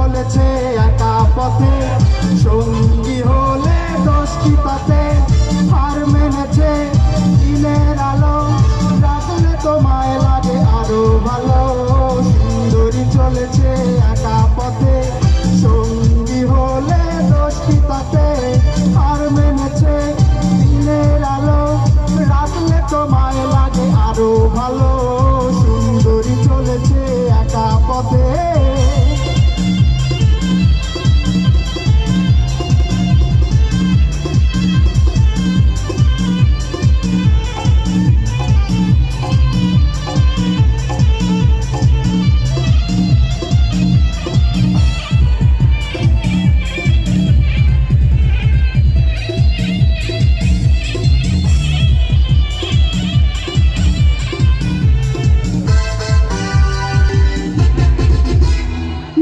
চলেছে একা পথে, সঙ্গী হলে দোষ কি তাতে? হার মেনেছে দিনের আলো, রাখলে তোমায় লাগে আরো ভালো। সুন্দরী চলেছে একা পথে, সঙ্গী হলে দোষ কি তাতে? হার মেনেছে দিনের আলো, রাখলে তোমায় লাগে আরো ভালো। সুন্দরী চলেছে একা পথে।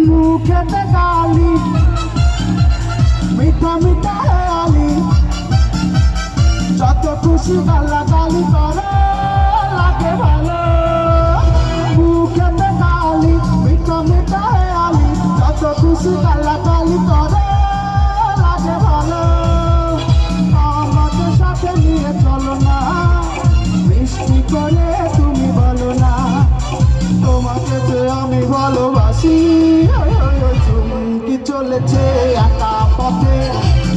মুখেতে গালি, মিঠা মিঠা হেয়ালি, যত খুশি গালাগালি করে লাগে ভালো। মুখেতে গালি, মিঠা মিঠা হেয়ালি, যত খুশি গালাগালি করে লাগে ভালো। আমাকে সাথে নিয়ে চলো না, মিষ্টি করে তুমি বলো না, তোমাকে যে আমি ভালোবাসি। চুমকি চলেছে একা পথে,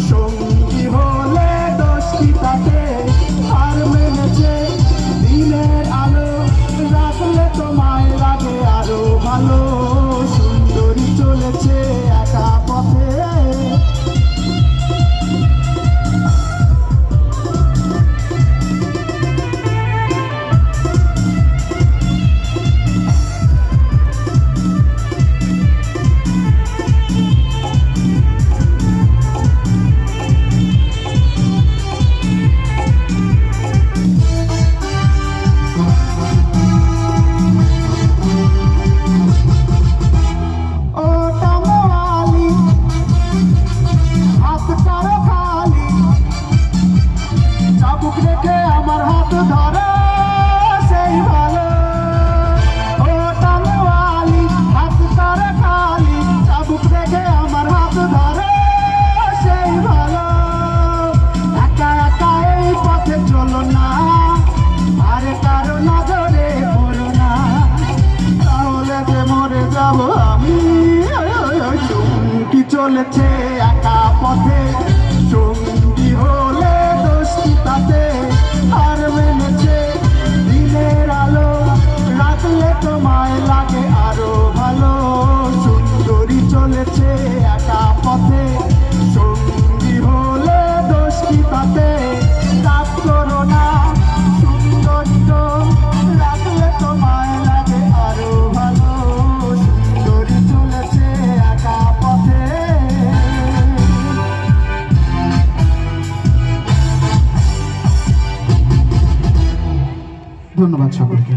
সঙ্গী হলে দোষ কি তাতে? আর মেনেছে দিনের আলো, রাখলে তোমায় লাগে আরো ভালো। সুন্দরী চলেছে একা পথে। রেখে আমার হাত ধরে সেই ভালো। ও টানওয়ালি হাত করে খালি, চাবুক রেখে আমার হাত ধরে সেই ভালো। একা একা এই পথে চলো না, আর কারো নজরে পড়ো না, তাহলে যে মরে যাব আমি। চুমকি চলেছে একা পথে, সঙ্গী হলে দোষ কি তাতে? আর মেনেছে দিনের আলো, রাখলে তোমায় লাগে আরো ভালো। সুন্দরী চলেছে একা পথে, সঙ্গী হলে দোষ কি তাতে? রাগ করো না সুন্দরী তো, রাখলে তোমায় লাগে আরো ভালো। সুন্দরী চলেছে একা পথে। ধন্যবাদ সকলকে।